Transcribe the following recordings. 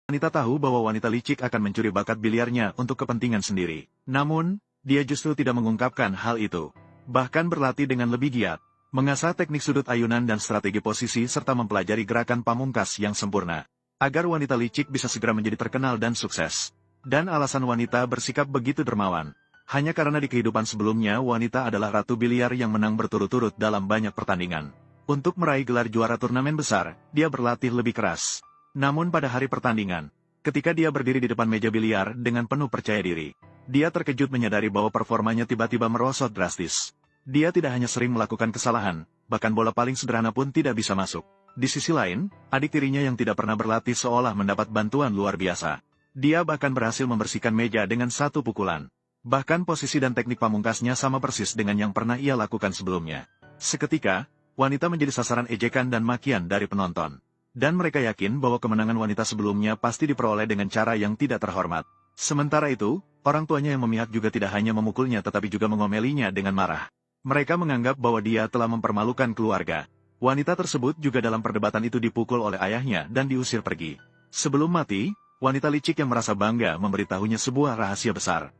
Wanita tahu bahwa wanita licik akan mencuri bakat biliarnya untuk kepentingan sendiri. Namun, dia justru tidak mengungkapkan hal itu. Bahkan berlatih dengan lebih giat, mengasah teknik sudut ayunan dan strategi posisi serta mempelajari gerakan pamungkas yang sempurna. Agar wanita licik bisa segera menjadi terkenal dan sukses. Dan alasan wanita bersikap begitu dermawan. Hanya karena di kehidupan sebelumnya wanita adalah ratu biliar yang menang berturut-turut dalam banyak pertandingan. Untuk meraih gelar juara turnamen besar, dia berlatih lebih keras. Namun pada hari pertandingan, ketika dia berdiri di depan meja biliar dengan penuh percaya diri, dia terkejut menyadari bahwa performanya tiba-tiba merosot drastis. Dia tidak hanya sering melakukan kesalahan, bahkan bola paling sederhana pun tidak bisa masuk. Di sisi lain, adik tirinya yang tidak pernah berlatih seolah mendapat bantuan luar biasa. Dia bahkan berhasil membersihkan meja dengan satu pukulan. Bahkan posisi dan teknik pamungkasnya sama persis dengan yang pernah ia lakukan sebelumnya. Seketika, wanita menjadi sasaran ejekan dan makian dari penonton. Dan mereka yakin bahwa kemenangan wanita sebelumnya pasti diperoleh dengan cara yang tidak terhormat. Sementara itu, orang tuanya yang memihak juga tidak hanya memukulnya tetapi juga mengomelinya dengan marah. Mereka menganggap bahwa dia telah mempermalukan keluarga. Wanita tersebut juga dalam perdebatan itu dipukul oleh ayahnya dan diusir pergi. Sebelum mati, wanita licik yang merasa bangga memberitahunya sebuah rahasia besar.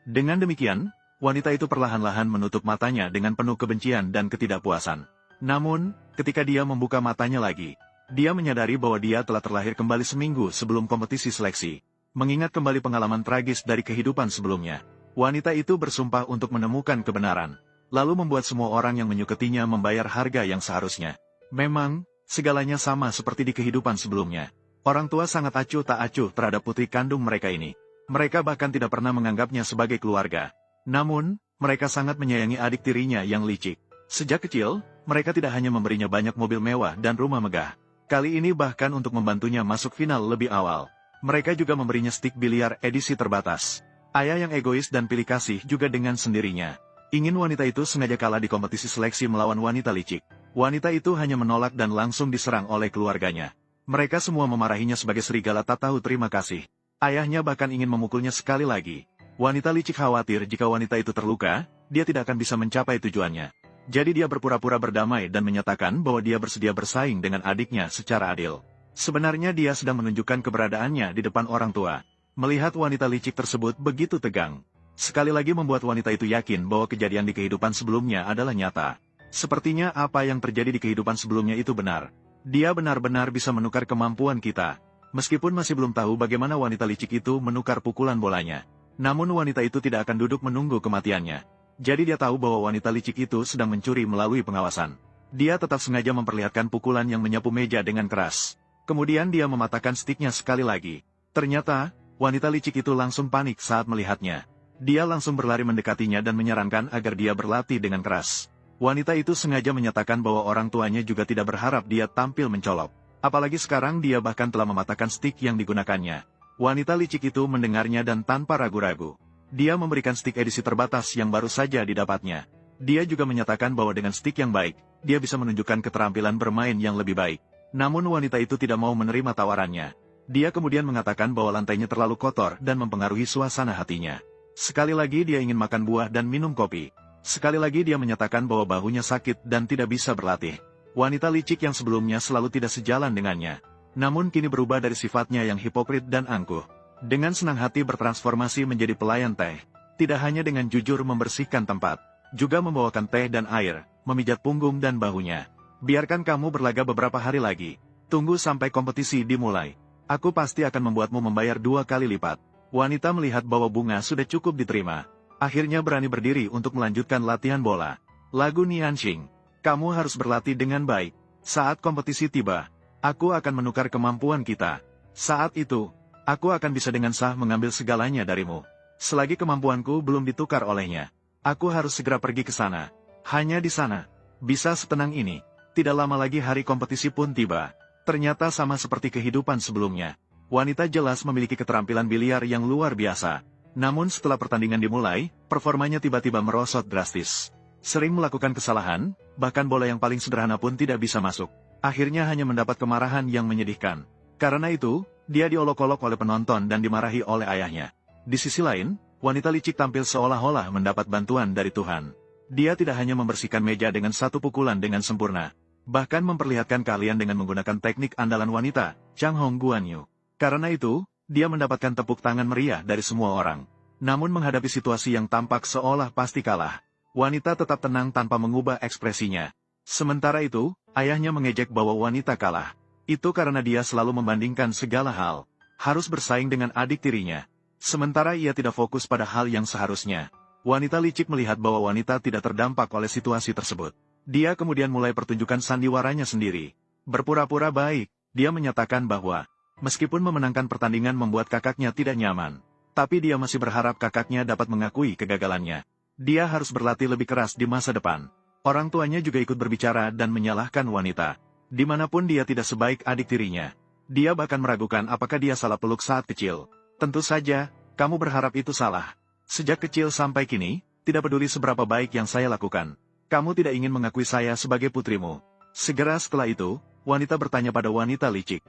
Dengan demikian, wanita itu perlahan-lahan menutup matanya dengan penuh kebencian dan ketidakpuasan. Namun, ketika dia membuka matanya lagi, dia menyadari bahwa dia telah terlahir kembali seminggu sebelum kompetisi seleksi. Mengingat kembali pengalaman tragis dari kehidupan sebelumnya, wanita itu bersumpah untuk menemukan kebenaran, lalu membuat semua orang yang menyuketinya membayar harga yang seharusnya. Memang, segalanya sama seperti di kehidupan sebelumnya. Orang tua sangat acuh tak acuh terhadap putri kandung mereka ini. Mereka bahkan tidak pernah menganggapnya sebagai keluarga. Namun, mereka sangat menyayangi adik tirinya yang licik. Sejak kecil, mereka tidak hanya memberinya banyak mobil mewah dan rumah megah. Kali ini bahkan untuk membantunya masuk final lebih awal. Mereka juga memberinya stik biliar edisi terbatas. Ayah yang egois dan pilih kasih juga dengan sendirinya. Ingin wanita itu sengaja kalah di kompetisi seleksi melawan wanita licik. Wanita itu hanya menolak dan langsung diserang oleh keluarganya. Mereka semua memarahinya sebagai serigala tak tahu terima kasih. Ayahnya bahkan ingin memukulnya sekali lagi. Wanita licik khawatir jika wanita itu terluka, dia tidak akan bisa mencapai tujuannya. Jadi dia berpura-pura berdamai dan menyatakan bahwa dia bersedia bersaing dengan adiknya secara adil. Sebenarnya dia sedang menunjukkan keberadaannya di depan orang tua. Melihat wanita licik tersebut begitu tegang, sekali lagi membuat wanita itu yakin bahwa kejadian di kehidupan sebelumnya adalah nyata. Sepertinya apa yang terjadi di kehidupan sebelumnya itu benar. Dia benar-benar bisa menukar kemampuan kita. Meskipun masih belum tahu bagaimana wanita licik itu menukar pukulan bolanya. Namun wanita itu tidak akan duduk menunggu kematiannya. Jadi dia tahu bahwa wanita licik itu sedang mencuri melalui pengawasan. Dia tetap sengaja memperlihatkan pukulan yang menyapu meja dengan keras. Kemudian dia mematahkan stiknya sekali lagi. Ternyata, wanita licik itu langsung panik saat melihatnya. Dia langsung berlari mendekatinya dan menyarankan agar dia berlatih dengan keras. Wanita itu sengaja menyatakan bahwa orang tuanya juga tidak berharap dia tampil mencolok. Apalagi sekarang dia bahkan telah mematahkan stik yang digunakannya. Wanita licik itu mendengarnya dan tanpa ragu-ragu, dia memberikan stik edisi terbatas yang baru saja didapatnya. Dia juga menyatakan bahwa dengan stik yang baik, dia bisa menunjukkan keterampilan bermain yang lebih baik. Namun wanita itu tidak mau menerima tawarannya. Dia kemudian mengatakan bahwa lantainya terlalu kotor dan mempengaruhi suasana hatinya. Sekali lagi dia ingin makan buah dan minum kopi. Sekali lagi dia menyatakan bahwa bahunya sakit dan tidak bisa berlatih. Wanita licik yang sebelumnya selalu tidak sejalan dengannya. Namun kini berubah dari sifatnya yang hipokrit dan angkuh. Dengan senang hati bertransformasi menjadi pelayan teh. Tidak hanya dengan jujur membersihkan tempat, juga membawakan teh dan air, memijat punggung dan bahunya. Biarkan kamu berlaga beberapa hari lagi. Tunggu sampai kompetisi dimulai. Aku pasti akan membuatmu membayar 2 kali lipat. Wanita melihat bahwa bunga sudah cukup diterima. Akhirnya berani berdiri untuk melanjutkan latihan bola. Lagu Nianxing. Kamu harus berlatih dengan baik. Saat kompetisi tiba, aku akan menukar kemampuan kita. Saat itu, aku akan bisa dengan sah mengambil segalanya darimu. Selagi kemampuanku belum ditukar olehnya, aku harus segera pergi ke sana. Hanya di sana, bisa setenang ini. Tidak lama lagi hari kompetisi pun tiba. Ternyata sama seperti kehidupan sebelumnya. Wanita jelas memiliki keterampilan biliar yang luar biasa. Namun setelah pertandingan dimulai, performanya tiba-tiba merosot drastis. Sering melakukan kesalahan, bahkan bola yang paling sederhana pun tidak bisa masuk. Akhirnya hanya mendapat kemarahan yang menyedihkan. Karena itu, dia diolok-olok oleh penonton dan dimarahi oleh ayahnya. Di sisi lain, wanita licik tampil seolah-olah mendapat bantuan dari Tuhan. Dia tidak hanya membersihkan meja dengan satu pukulan dengan sempurna, bahkan memperlihatkan keahlian dengan menggunakan teknik andalan wanita, Chang Hong Guanyu. Karena itu, dia mendapatkan tepuk tangan meriah dari semua orang. Namun menghadapi situasi yang tampak seolah pasti kalah, wanita tetap tenang tanpa mengubah ekspresinya. Sementara itu, ayahnya mengejek bahwa wanita kalah. Itu karena dia selalu membandingkan segala hal, harus bersaing dengan adik tirinya. Sementara ia tidak fokus pada hal yang seharusnya. Wanita licik melihat bahwa wanita tidak terdampak oleh situasi tersebut. Dia kemudian mulai pertunjukan sandiwaranya sendiri. Berpura-pura baik, dia menyatakan bahwa, meskipun memenangkan pertandingan membuat kakaknya tidak nyaman, tapi dia masih berharap kakaknya dapat mengakui kegagalannya. Dia harus berlatih lebih keras di masa depan. Orang tuanya juga ikut berbicara dan menyalahkan wanita. Dimanapun dia tidak sebaik adik tirinya. Dia bahkan meragukan apakah dia salah peluk saat kecil. Tentu saja, kamu berharap itu salah. Sejak kecil sampai kini, tidak peduli seberapa baik yang saya lakukan. Kamu tidak ingin mengakui saya sebagai putrimu. Segera setelah itu, wanita bertanya pada wanita licik.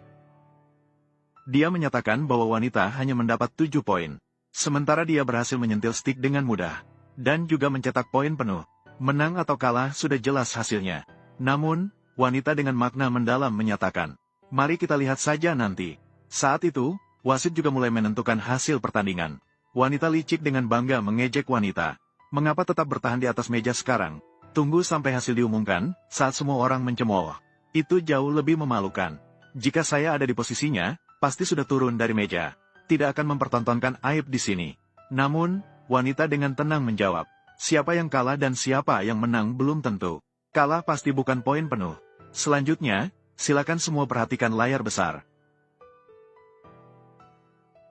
Dia menyatakan bahwa wanita hanya mendapat 7 poin. Sementara dia berhasil menyentil stik dengan mudah. Dan juga mencetak poin penuh. Menang atau kalah sudah jelas hasilnya. Namun, wanita dengan makna mendalam menyatakan, mari kita lihat saja nanti. Saat itu, wasit juga mulai menentukan hasil pertandingan. Wanita licik dengan bangga mengejek wanita. Mengapa tetap bertahan di atas meja sekarang? Tunggu sampai hasil diumumkan, saat semua orang mencemooh. Itu jauh lebih memalukan. Jika saya ada di posisinya, pasti sudah turun dari meja. Tidak akan mempertontonkan aib di sini. Namun, wanita dengan tenang menjawab, siapa yang kalah dan siapa yang menang belum tentu. Kalah pasti bukan poin penuh. Selanjutnya, silakan semua perhatikan layar besar.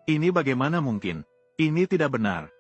Ini bagaimana mungkin? Ini tidak benar.